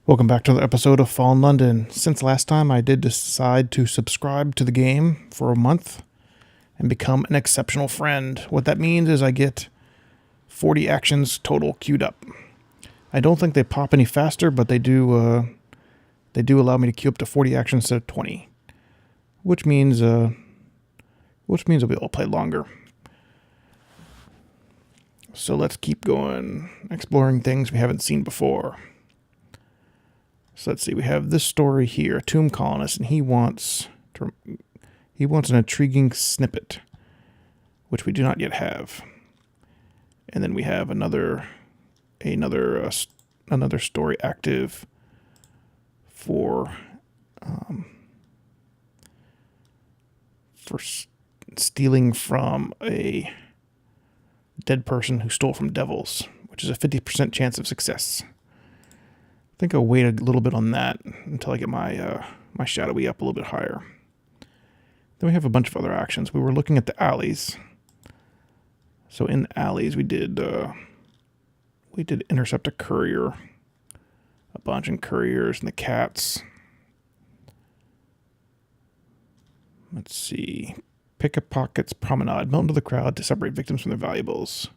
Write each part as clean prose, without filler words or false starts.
Welcome back to another episode of Fallen London. Since last time, I did decide to subscribe to the game for a month and become an exceptional friend. What that means is I get 40 actions total queued up. I don't think they pop any faster, but they do allow me to queue up to 40 actions instead of 20, which means I'll be able to play longer. So let's keep going, exploring things we haven't seen before. So let's see, we have this story here, a tomb colonist, and he wants an intriguing snippet, which we do not yet have. And then we have another story active for stealing from a dead person who stole from devils, which is a 50% chance of success. I think I'll wait a little bit on that until I get my shadowy up a little bit higher. Then we have a bunch of other actions. We were looking at the alleys. So in the alleys, we did intercept a courier, a bunch of couriers and the cats. Let's see. Pickpockets promenade, melt into the crowd to separate victims from their valuables.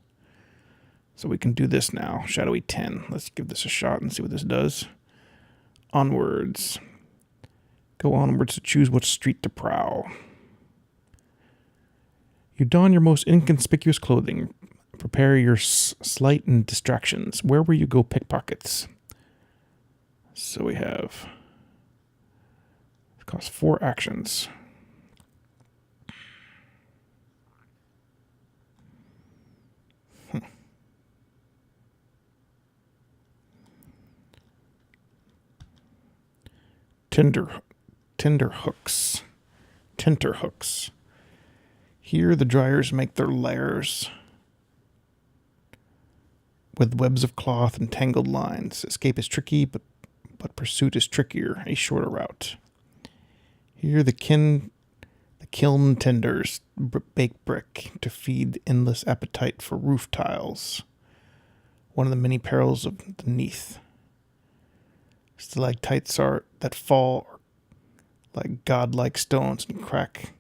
So we can do this now. Shadowy 10. Let's give this a shot and see what this does. Onwards. Go onwards to choose which street to prowl. You don your most inconspicuous clothing. Prepare your sleight and distractions. Where will you go pickpockets? So we have... It costs 4 actions. Tenterhooks. Here the dryers make their lairs with webs of cloth and tangled lines. Escape is tricky, but pursuit is trickier, a shorter route. Here the kiln tenders bake brick to feed the endless appetite for roof tiles. One of the many perils of the Neath. Stalactites that fall like godlike stones and crack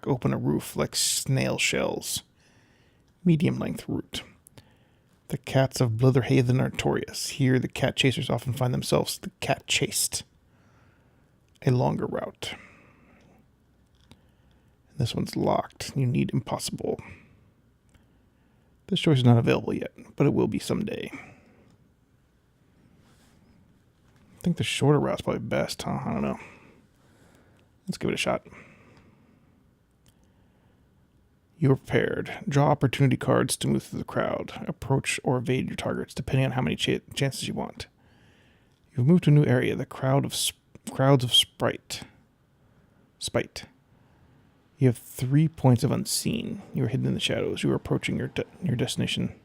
open a roof like snail shells. Medium length route. The cats of Blitherhaven are notorious. Here the cat chasers often find themselves the cat chased. A longer route. This one's locked. You need impossible. This choice is not available yet, but it will be someday. I think the shorter route's probably best, huh? I don't know. Let's give it a shot. You are prepared. Draw opportunity cards to move through the crowd. Approach or evade your targets, depending on how many chances you want. You've moved to a new area, the crowds of spite. You have 3 points of unseen. You are hidden in the shadows. You are approaching your destination.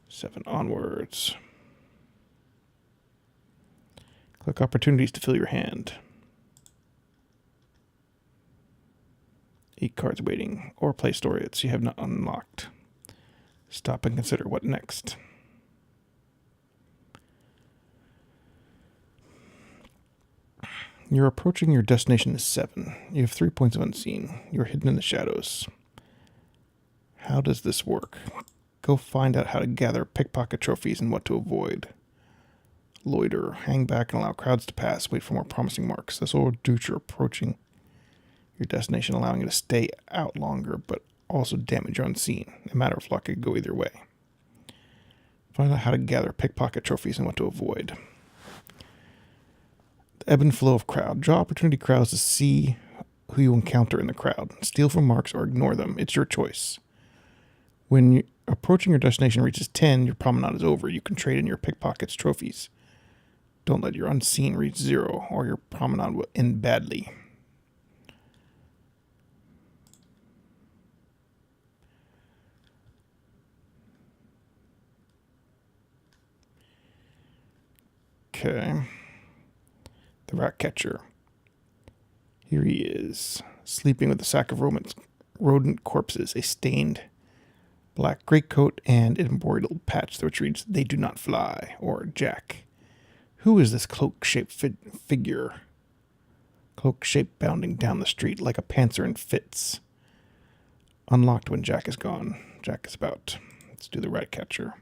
7 onwards. Click opportunities to fill your hand. 8 cards waiting, or play storylets you have not unlocked. Stop and consider what next. You're approaching your destination is 7. You have 3 points of unseen. You're hidden in the shadows. How does this work? Go find out how to gather pickpocket trophies and what to avoid. Loiter. Hang back and allow crowds to pass. Wait for more promising marks. This will reduce your approaching your destination, allowing you to stay out longer, but also damage your unseen. A matter of luck, it could go either way. Find out how to gather pickpocket trophies and what to avoid. The ebb and flow of crowd. Draw opportunity crowds to see who you encounter in the crowd. Steal from marks or ignore them. It's your choice. When approaching your destination reaches 10, your promenade is over. You can trade in your pickpockets trophies. Don't let your unseen reach 0, or your promenade will end badly. Okay. The rat catcher. Here he is, sleeping with a sack of rodent corpses, a stained black greatcoat, and an embroidered patch which reads, "They do not fly," or Jack, Who is this cloak-shaped figure? Cloak-shaped bounding down the street like a panther in fits. Unlocked when Jack is gone. Jack is about. Let's do the rat catcher.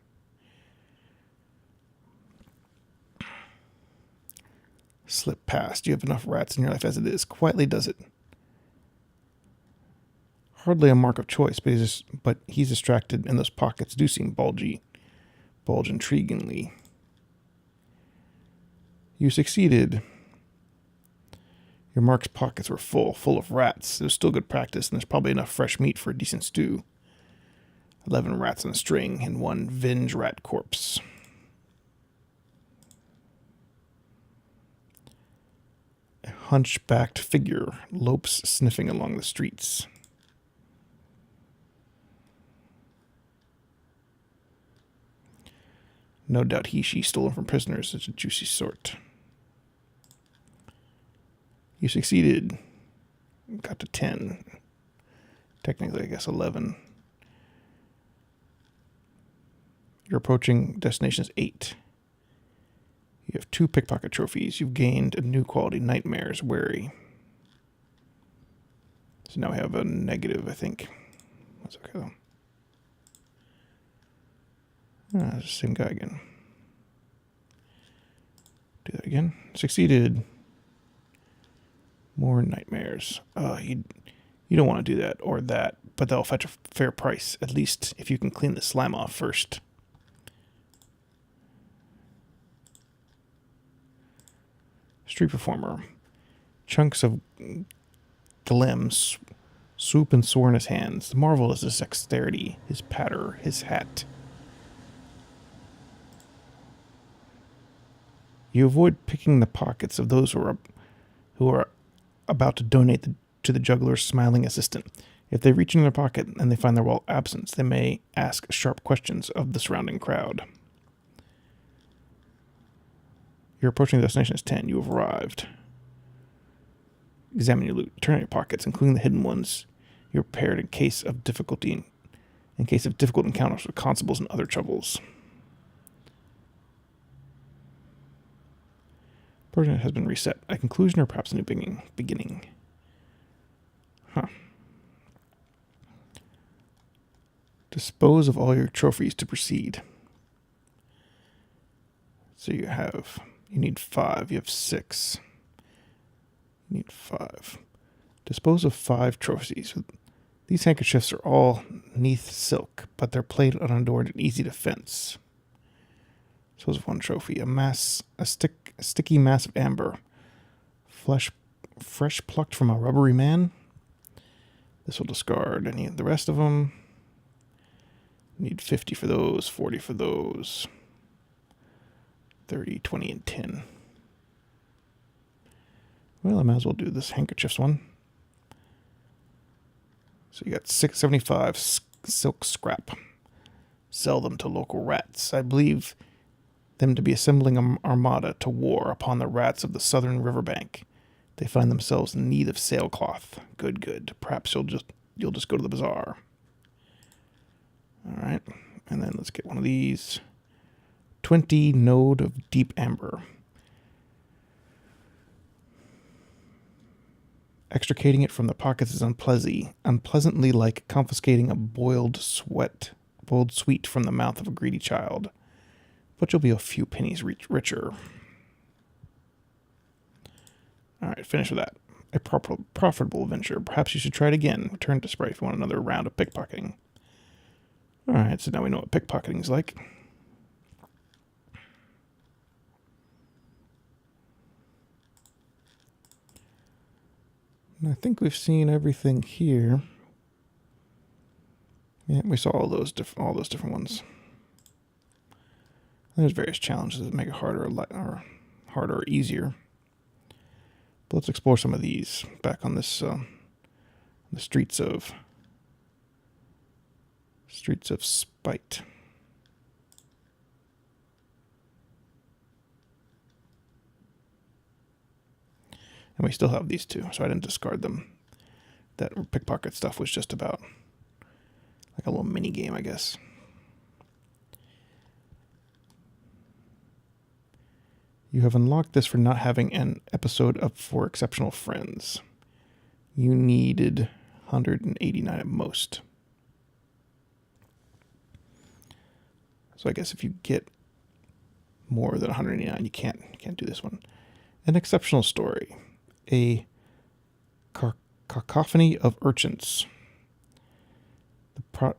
Slip past. You have enough rats in your life as it is. Quietly does it. Hardly a mark of choice, but he's distracted, and those pockets do seem bulge intriguingly. You succeeded. Your Mark's pockets were full of rats. It was still good practice, and there's probably enough fresh meat for a decent stew. 11 rats on a string, and 1 Venge rat corpse. A hunchbacked figure lopes sniffing along the streets. No doubt she stolen from prisoners. It's a juicy sort. You succeeded. Got to 10. Technically, I guess 11. Your approaching destination is 8. You have 2 pickpocket trophies. You've gained a new quality, Nightmares Wary. So now we have a negative, I think. That's okay, though. It's the same guy again. Do that again. Succeeded. More nightmares. You don't want to do that or that, but they'll fetch a fair price, at least if you can clean the slime off first. Street performer. Chunks of gleam swoop and soar in his hands. The marvel is his dexterity, his patter, his hat. You avoid picking the pockets of those who are about to donate to the juggler's smiling assistant. If they reach in their pocket and they find their wallet absent, they may ask sharp questions of the surrounding crowd. You're approaching the destination is 10. You have arrived. Examine your loot. Turn out your pockets, including the hidden ones. You're prepared in case of difficult encounters with constables and other troubles. Project has been reset. A conclusion or perhaps a new beginning. Huh. Dispose of all your trophies to proceed. So you need 5. You have 6. You need 5. Dispose of 5 trophies. These handkerchiefs are all neath silk, but they're plated unadorned and easy to fence. Dispose of 1 trophy. A sticky mass of amber. Fresh plucked from a rubbery man. This will discard any of the rest of them. Need 50 for those, 40 for those. 30, 20, and 10. Well, I might as well do this handkerchiefs one. So you got 675 silk scrap. Sell them to local rats. I believe them to be assembling an armada to war upon the rats of the southern riverbank. They find themselves in need of sailcloth. Good. Perhaps you'll just go to the bazaar. All right, and then let's get one of these. 20 node of deep amber. Extricating it from the pockets is unpleasantly like confiscating a boiled sweet from the mouth of a greedy child. But you'll be a few pennies richer. All right, finish with that. A profitable venture. Perhaps you should try it again. Return to Sprite if you want another round of pickpocketing. All right, so now we know what pickpocketing is like. And I think we've seen everything here. Yeah, we saw all those different ones. There's various challenges that make it harder or easier. But let's explore some of these back on this the streets of Spite. And we still have these 2, so I didn't discard them. That pickpocket stuff was just about like a little mini game, I guess. You have unlocked this for not having an episode up for exceptional friends. You needed 189 at most. So I guess if you get more than 189, you can't do this one. An exceptional story. A cacophony of urchins. The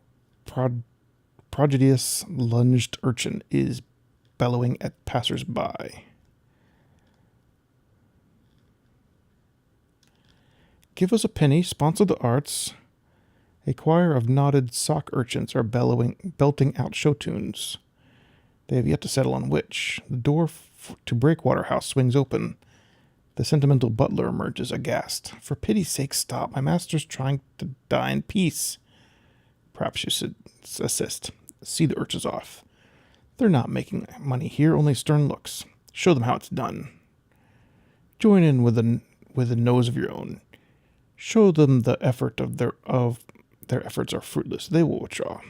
prodigious lunged urchin is bellowing at passers-by. Give us a penny, sponsor the arts. A choir of knotted sock urchins are belting out show tunes. They have yet to settle on which. The door to Breakwater House swings open. The sentimental butler emerges aghast. For pity's sake, stop. My master's trying to die in peace. Perhaps you should assist. See the urchins off. They're not making money here, only stern looks. Show them how it's done. Join in with a nose of your own. Show them the effort of their efforts are fruitless. They will withdraw.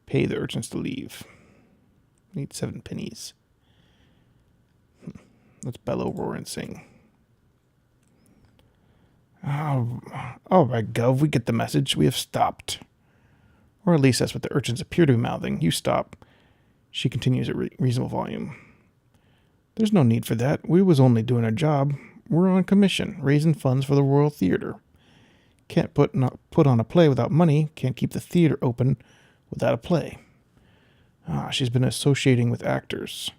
Pay the urchins to leave. Need 7 pennies. Let's bellow, roar, and sing. Oh, all right, Gov, we get the message. We have stopped. Or at least that's what the urchins appear to be mouthing. You stop. She continues at reasonable volume. There's no need for that. We was only doing our job. We're on commission, raising funds for the Royal Theatre. Can't put on a play without money. Can't keep the theatre open without a play. She's been associating with actors.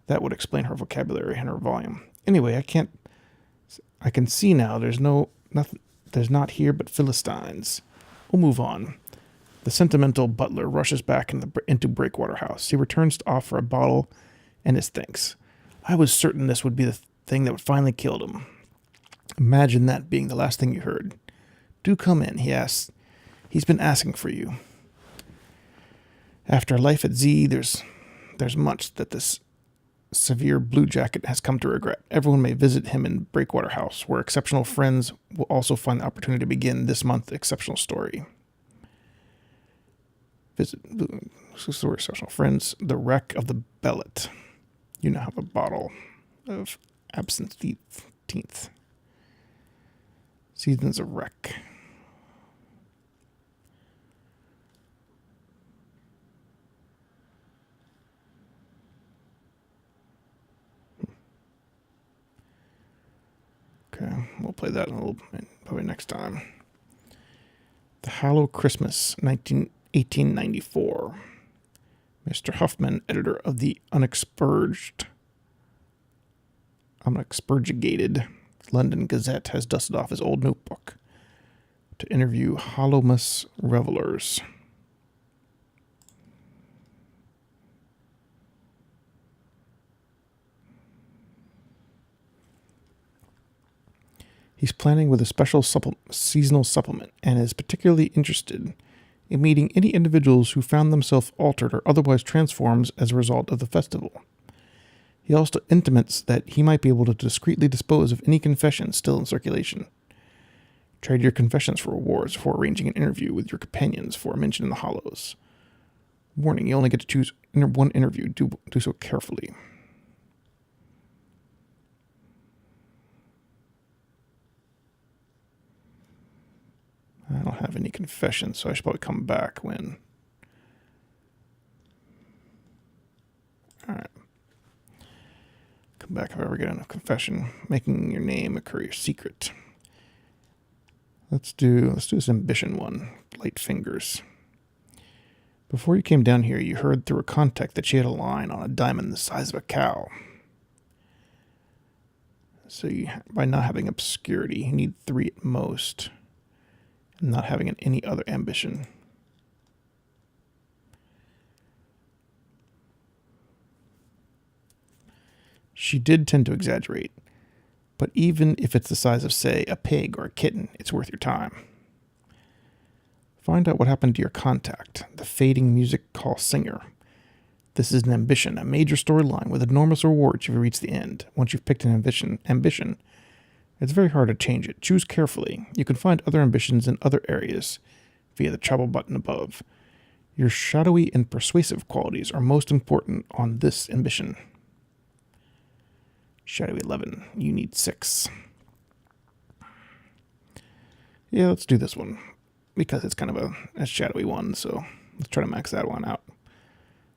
That would explain her vocabulary and her volume. Anyway, I can see now there's not here but Philistines. We'll move on. The sentimental butler rushes back into Breakwater House. He returns to offer a bottle and his thanks. I was certain this would be the thing that would finally kill him. Imagine that being the last thing you heard. Do come in, he asks. He's been asking for you. After a life at Z, there's much that this severe blue jacket has come to regret. Everyone may visit him in Breakwater House, where exceptional friends will also find the opportunity to begin this month's exceptional story. Visit exceptional friends, the wreck of the Bellet. You now have a bottle of absinthe. Seasons of wreck. Okay, we'll play that in a little bit, probably next time. The Hallow Christmas, 1894. Mr. Huffman, editor of the unexpurgated London Gazette, has dusted off his old notebook to interview Hallowmas revelers. He's planning with a special seasonal supplement and is particularly interested in meeting any individuals who found themselves altered or otherwise transformed as a result of the festival. He also intimates that he might be able to discreetly dispose of any confessions still in circulation. Trade your confessions for rewards before arranging an interview with your companions for a mention in the Hollows. Warning, you only get to choose one interview. Do so carefully. I don't have any confessions, so I should probably come back when... Alright. Come back if I ever get enough confession. Making your name a career secret. Let's do this ambition one. Light fingers. Before you came down here, you heard through a contact that she had a line on a diamond the size of a cow. So by not having obscurity, you need 3 at most. Not having any other ambition. She did tend to exaggerate, but even if it's the size of, say, a pig or a kitten, it's worth your time. Find out what happened to your contact, the fading music hall singer. This is an ambition, a major storyline with enormous rewards if you reach the end. Once you've picked an ambition, it's very hard to change it. Choose carefully. You can find other ambitions in other areas via the travel button above. Your shadowy and persuasive qualities are most important on this ambition. Shadowy 11. You need 6. Yeah, let's do this one. Because it's kind of a shadowy one, so let's try to max that one out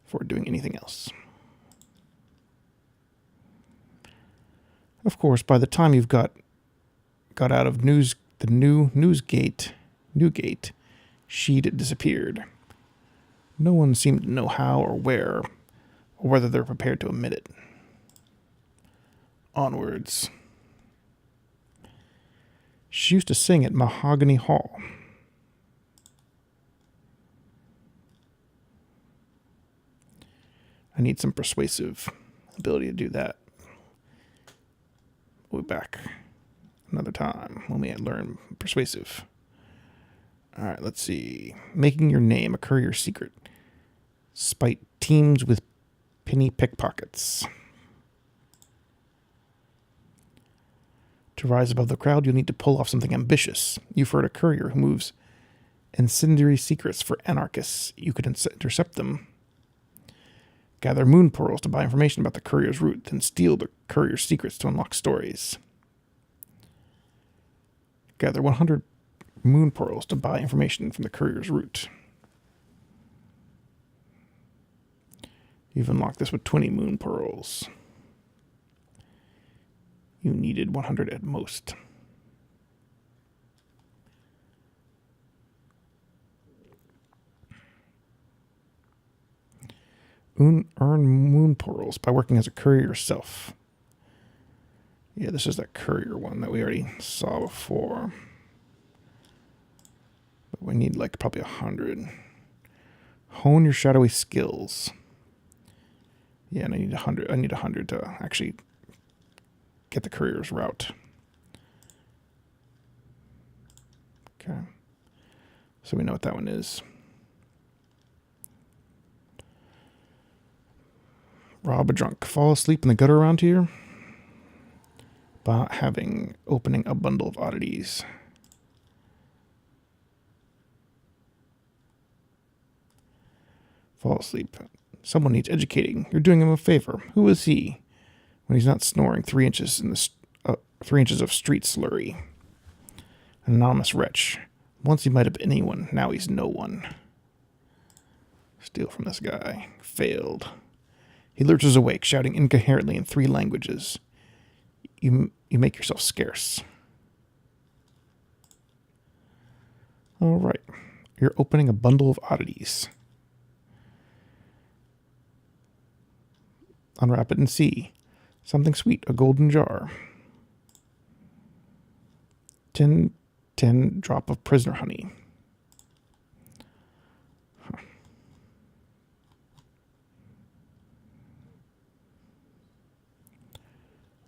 before doing anything else. Of course, by the time you've got out of the new Newgate, sheet had disappeared. No one seemed to know how or where, or whether they're prepared to admit it. Onwards. She used to sing at Mahogany Hall. I need some persuasive ability to do that. We'll be back another time when we learn persuasive. All right, let's see. Making your name a courier secret. Spite teams with penny pickpockets. To rise above the crowd, you'll need to pull off something ambitious. You've heard a courier who moves incendiary secrets for anarchists. You could intercept them. Gather moon pearls to buy information about the courier's route, then steal the courier's secrets to unlock stories. Gather 100 moon pearls to buy information from the courier's route. You've unlocked this with 20 moon pearls. You needed 100 at most. Earn moon pearls by working as a courier yourself. Yeah, this is that courier one that we already saw before. But we need like probably 100. Hone your shadowy skills. Yeah, and I need 100. I need 100 to actually get the courier's route. Okay. So we know what that one is. Rob a drunk. Fall asleep in the gutter around here by opening a bundle of oddities. Fall asleep. Someone needs educating. You're doing him a favor. Who is he? When he's not snoring 3 inches in the 3 inches of street slurry. An anonymous wretch. Once he might have been anyone. Now he's no one. Steal from this guy. Failed. He lurches awake, shouting incoherently in 3 languages. You make yourself scarce. All right. You're opening a bundle of oddities. Unwrap it and see. Something sweet, a golden jar. 10 drop of prisoner honey.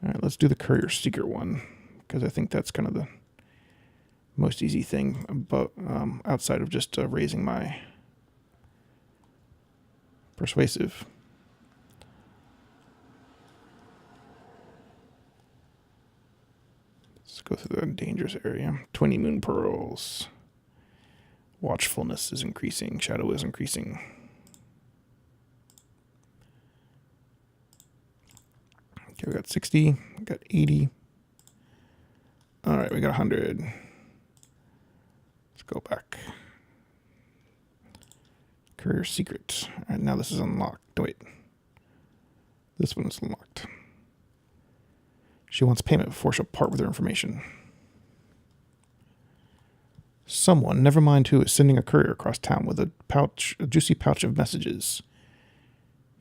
All right, let's do the courier secret one, because I think that's kind of the most easy thing about, outside of just raising my persuasive. Let's go through the dangerous area. 20 moon pearls. Watchfulness is increasing. Shadow is increasing. Okay, we got 60, we got 80. All right, we got 100. Let's go back. Courier secret. All right, now this is unlocked. Wait. This one is unlocked. She wants payment before she'll part with her information. Someone, never mind who, is sending a courier across town with a juicy pouch of messages.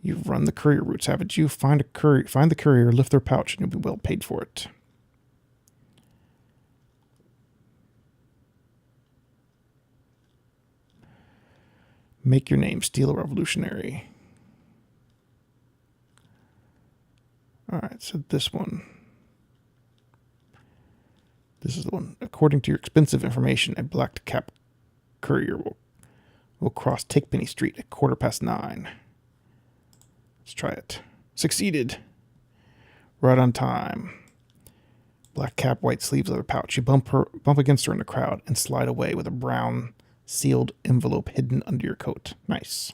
You've run the courier routes, haven't you? Find the courier, lift their pouch, and you'll be well paid for it. Make your name, steal a revolutionary. All right, so this one. This is the one. According to your expensive information, a black cap courier will cross Takepenny Street at 9:15. Let's try it. Succeeded. Right on time. Black cap, white sleeves, leather pouch. You bump against her in the crowd and slide away with a brown sealed envelope hidden under your coat. Nice.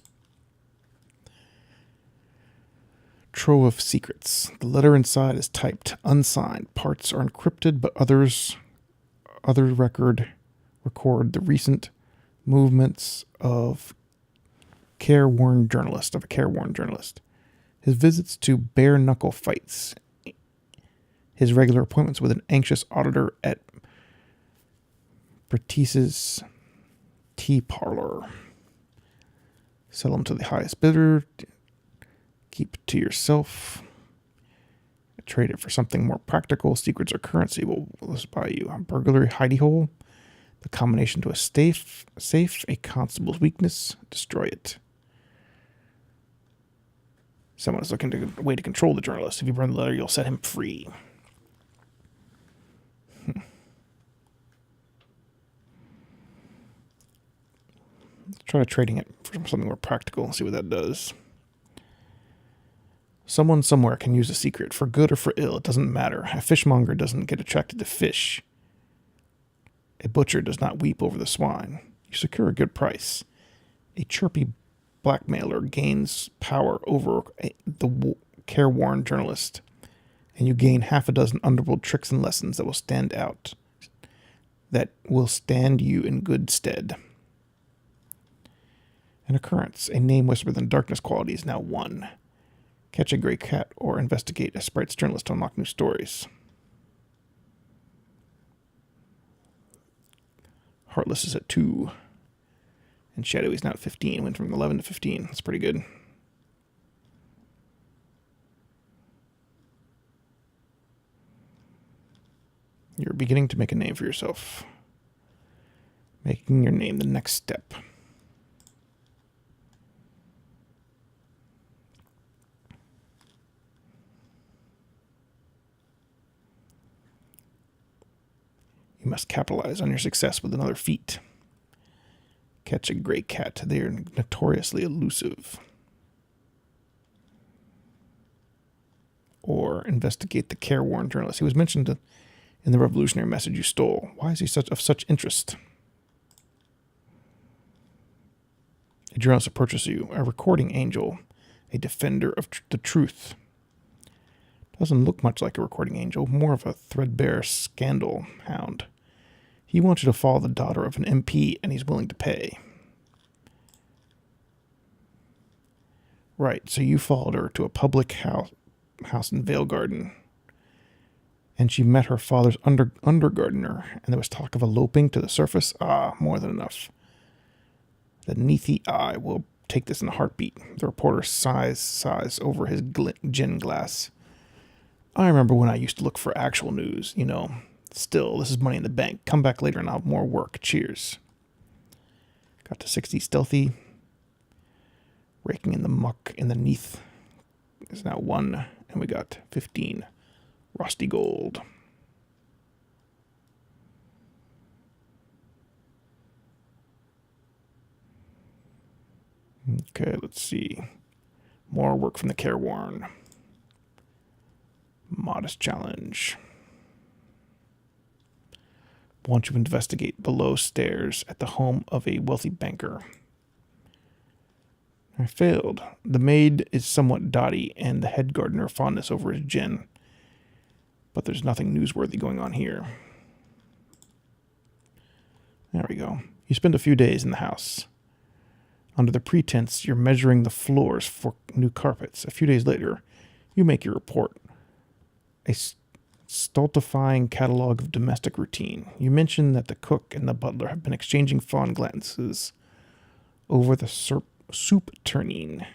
Trove of secrets. The letter inside is typed, unsigned. Parts are encrypted, but other record the recent movements of a careworn journalist. His visits to bare-knuckle fights. His regular appointments with an anxious auditor at Bertice's tea parlor. Sell them to the highest bidder. Keep it to yourself. Trade it for something more practical. Secrets or currency will buy you. A burglary hidey hole. The combination to a safe, a constable's weakness. Destroy it. Someone is looking to a way to control the journalist. If you burn the letter, you'll set him free. Let's try trading it for something more practical and see what that does. Someone somewhere can use a secret, for good or for ill, it doesn't matter. A fishmonger doesn't get attracted to fish. A butcher does not weep over the swine. You secure a good price. A chirpy blackmailer gains power over the careworn journalist, and you gain half a dozen underworld tricks and lessons that will stand you in good stead. An occurrence, a name whispered in darkness quality is now won. Catch a gray cat or investigate a sprite's journalist to unlock new stories. Heartless is at 2. And Shadowy's now at 15. Went from 11 to 15. That's pretty good. You're beginning to make a name for yourself. Making your name the next step. You must capitalize on your success with another feat. Catch a gray cat. They are notoriously elusive. Or investigate the careworn journalist. He was mentioned in the revolutionary message you stole. Why is he of such interest? A journalist approaches you, a recording angel, a defender of the truth. Doesn't look much like a recording angel, more of a threadbare scandal hound. He wants you to follow the daughter of an MP, and he's willing to pay. Right, so you followed her to a public house in Vale Garden, and she met her father's undergardener, and there was talk of eloping to the surface. Ah, more than enough. The Neathy Eye will take this in a heartbeat. The reporter sighs over his gin glass. I remember when I used to look for actual news, you know. Still, this is money in the bank. Come back later and I'll have more work. Cheers. Got to 60 stealthy. Raking in the muck in the neath is now 1. And we got 15 rusty gold. Okay, let's see. More work from the Careworn. Modest challenge. Want to investigate below stairs at the home of a wealthy banker. I failed. The maid is somewhat dotty, and the head gardener fondness over his gin. But there's nothing newsworthy going on here. There we go. You spend a few days in the house. Under the pretense you're measuring the floors for new carpets. A few days later, you make your report. A stultifying catalog of domestic routine. You mention that the cook and the butler have been exchanging fond glances over the soup tureen.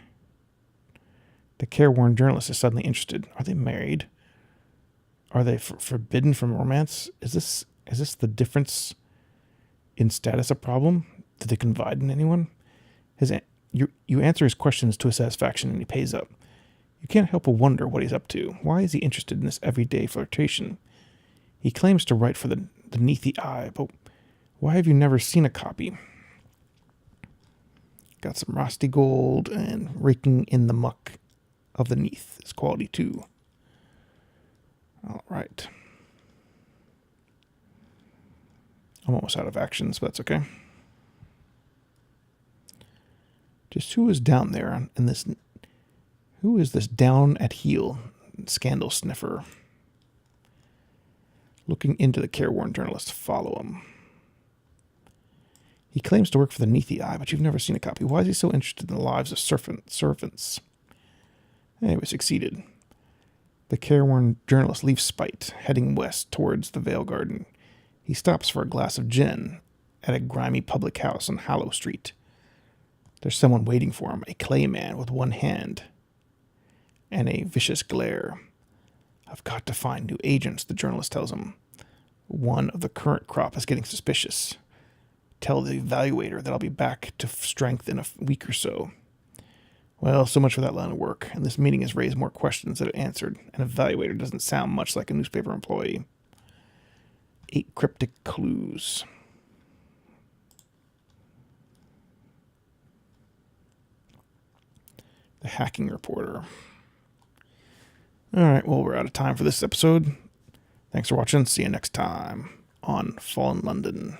The careworn journalist is suddenly interested. Are they married? Are they forbidden from romance? Is this the difference in status a problem? Did they confide in anyone? You answer his questions to his satisfaction, and he pays up. You can't help but wonder what he's up to. Why is he interested in this everyday flirtation? He claims to write for the Neathy Eye, but why have you never seen a copy? Got some rusty gold, and raking in the muck of the Neath is quality 2. All right. I'm almost out of actions, but that's okay. Just who is down there in this... Who is this down at heel scandal sniffer? Looking into the Careworn journalist, follow him. He claims to work for the Neathi Eye, but you've never seen a copy. Why is he so interested in the lives of servants? Anyway, succeeded. The Careworn journalist leaves Spite, heading west towards the Vale Garden. He stops for a glass of gin at a grimy public house on Hallow Street. There's someone waiting for him, a clay man with one hand and a vicious glare. I've got to find new agents, the journalist tells him. One of the current crop is getting suspicious. Tell the evaluator that I'll be back to strength in a week or so. Well, so much for that line of work, and this meeting has raised more questions than it answered. An evaluator doesn't sound much like a newspaper employee. 8 cryptic clues. The hacking reporter. All right, well, we're out of time for this episode. Thanks for watching. See you next time on Fallen London.